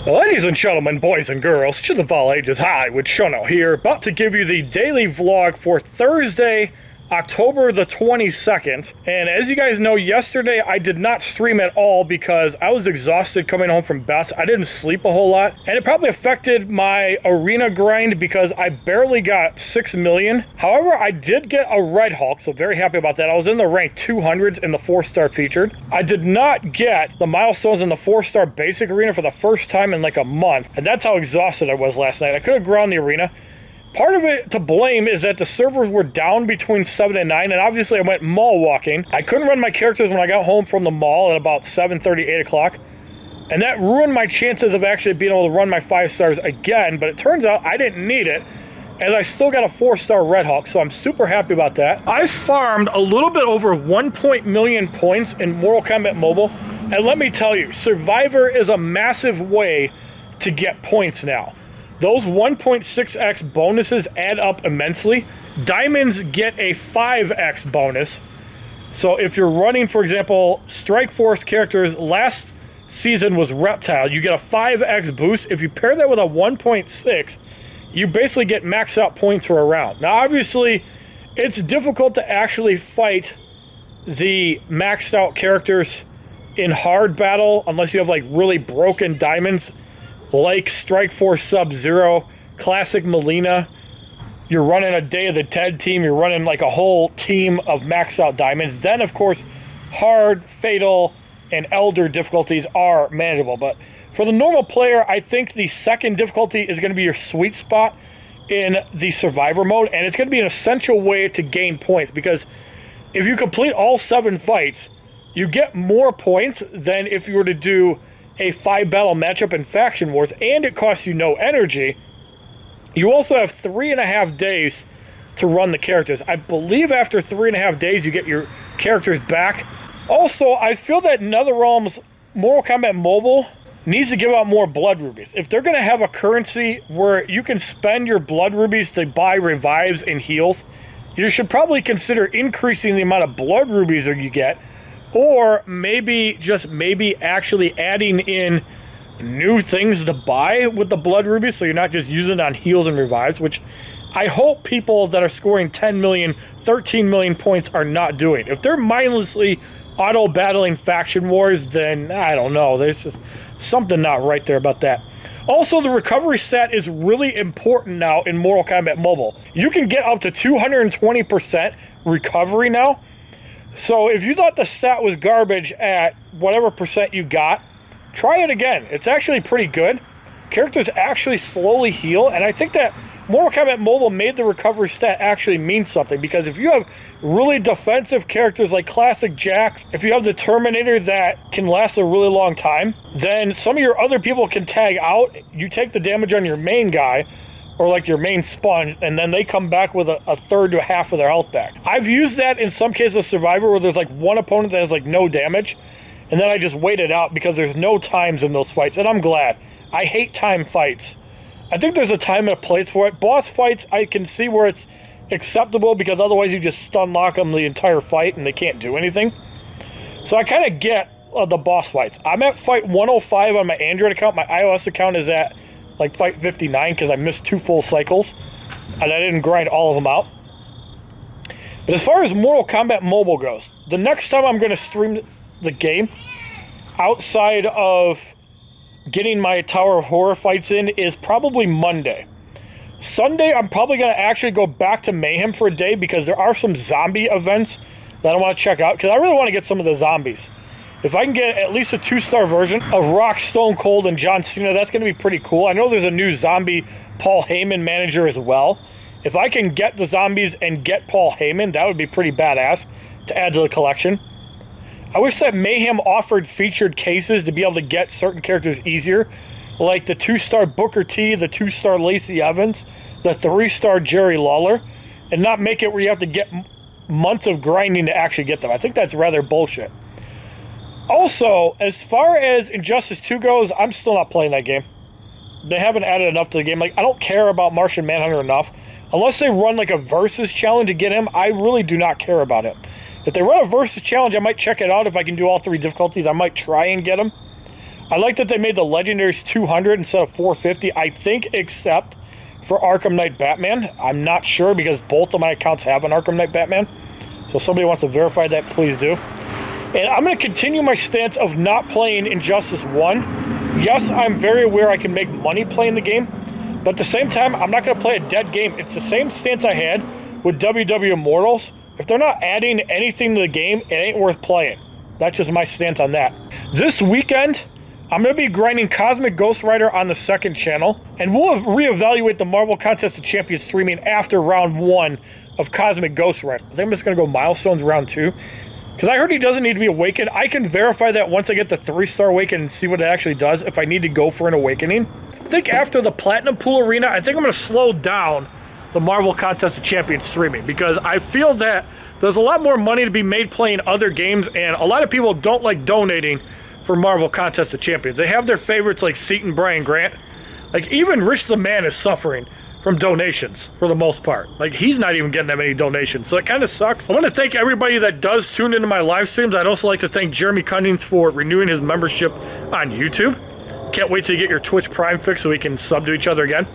Ladies and gentlemen, boys and girls, to the all ages, HollywoodShono here, about to give you the daily vlog for Thursday, October the 22nd. And as you guys know, yesterday I did not stream at all because I was exhausted coming home from bets. I didn't sleep a whole lot, and it probably affected my arena grind because I barely got 6 million. However, I did get a Red Hulk, so very happy about that. I was in the rank 200s in the 4-star featured. I did not get the milestones in the 4-star basic arena for the first time in like a month, and that's how exhausted I was last night. I could have ground the arena. Part of it to blame is that the servers were down between 7 and 9, and obviously I went mall walking. I couldn't run my characters when I got home from the mall at about 7:30, 8 o'clock, and that ruined my chances of actually being able to run my 5 stars again, but it turns out I didn't need it, as I still got a 4-star Red Hulk, so I'm super happy about that. I farmed a little bit over 1 million points in Mortal Kombat Mobile, and let me tell you, Survivor is a massive way to get points now. Those 1.6x bonuses add up immensely. Diamonds get a 5x bonus. So if you're running, for example, Strike Force characters, last season was Reptile, you get a 5x boost. If you pair that with a 1.6, you basically get maxed out points for a round. Now, obviously, it's difficult to actually fight the maxed out characters in hard battle unless you have like really broken diamonds, like Strike Force Sub-Zero, Classic Melina. You're running a Day of the Dead team, you're running like a whole team of maxed out diamonds. Then, of course, hard, fatal, and elder difficulties are manageable. But for the normal player, I think the second difficulty is going to be your sweet spot in the survivor mode, and it's going to be an essential way to gain points, because if you complete all 7 fights, you get more points than if you were to do a 5-battle matchup in Faction Wars, and it costs you no energy. You also have 3.5 days to run the characters. I believe after 3.5 days, you get your characters back. Also, I feel that NetherRealm's Mortal Kombat Mobile needs to give out more blood rubies. If they're going to have a currency where you can spend your blood rubies to buy revives and heals, you should probably consider increasing the amount of blood rubies that you get, or maybe, just maybe, actually adding in new things to buy with the blood rubies, so you're not just using it on heals and revives, which I hope people that are scoring 10 million, 13 million points are not doing. If they're mindlessly auto-battling Faction Wars, then I don't know. There's just something not right there about that. Also, the recovery stat is really important now in Mortal Kombat Mobile. You can get up to 220% recovery now. So if you thought the stat was garbage at whatever percent you got, try it again. It's actually pretty good. Characters actually slowly heal, and I think that Mortal Kombat Mobile made the recovery stat actually mean something, because if you have really defensive characters like Classic Jax, if you have the Terminator that can last a really long time, then some of your other people can tag out. You take the damage on your main guy, or like your main sponge, and then they come back with a third to half of their health back. I've used that in some cases of Survivor where there's like one opponent that has like no damage, and then I just wait it out because there's no times in those fights, and I'm glad. I hate time fights. I think there's a time and a place for it. Boss fights, I can see where it's acceptable, because otherwise you just stun lock them the entire fight and they can't do anything. So I kind of get the boss fights. I'm at fight 105 on my Android account. My iOS account is at like fight 59 because I missed 2 full cycles and I didn't grind all of them out. But as far as Mortal Kombat Mobile goes, the next time I'm going to stream the game outside of getting my Tower of Horror fights in is probably Monday. Sunday, I'm probably going to actually go back to Mayhem for a day, because there are some zombie events that I want to check out, because I really want to get some of the zombies. If I can get at least a 2-star version of Rock, Stone Cold, and John Cena, that's going to be pretty cool. I know there's a new zombie Paul Heyman manager as well. If I can get the zombies and get Paul Heyman, that would be pretty badass to add to the collection. I wish that Mayhem offered featured cases to be able to get certain characters easier, like the 2-star Booker T, the 2-star Lacey Evans, the 3-star Jerry Lawler, and not make it where you have to get months of grinding to actually get them. I think that's rather bullshit. Also, as far as Injustice 2 goes, I'm still not playing that game. They haven't added enough to the game. Like, I don't care about Martian Manhunter enough. Unless they run like a versus challenge to get him, I really do not care about it. If they run a versus challenge, I might check it out. If I can do all 3 difficulties, I might try and get him. I like that they made the legendaries 200 instead of 450, I think, except for Arkham Knight Batman. I'm not sure because both of my accounts have an Arkham Knight Batman. So if somebody wants to verify that, please do. And I'm going to continue my stance of not playing Injustice 1. Yes, I'm very aware I can make money playing the game, but at the same time, I'm not going to play a dead game. It's the same stance I had with WWE Immortals. If they're not adding anything to the game, it ain't worth playing. That's just my stance on that. This weekend, I'm going to be grinding Cosmic Ghost Rider on the second channel, and we'll reevaluate the Marvel Contest of Champions streaming after round 1 of Cosmic Ghost Rider. I think I'm just going to go milestones round 2, because I heard he doesn't need to be awakened. I can verify that once I get the 3-star awaken and see what it actually does if I need to go for an awakening. I think after the Platinum Pool Arena, I think I'm going to slow down the Marvel Contest of Champions streaming, because I feel that there's a lot more money to be made playing other games, and a lot of people don't like donating for Marvel Contest of Champions. They have their favorites like Seton, Brian Grant. Like, even Rich the Man is suffering from donations for the most part. Like, he's not even getting that many donations, so it kind of sucks. I want to thank everybody that does tune into my live streams. I'd also like to thank Jeremy Cunnings for renewing his membership on YouTube. Can't wait till you get your Twitch Prime fix so we can sub to each other again.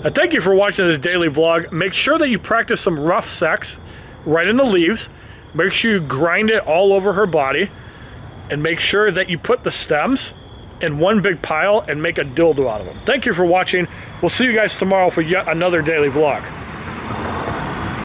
Thank you for watching this daily vlog. Make sure that you practice some rough sex right in the leaves. Make sure you grind it all over her body. And make sure that you put the stems in one big pile and make a dildo out of them. Thank you for watching. We'll see you guys tomorrow for yet another daily vlog.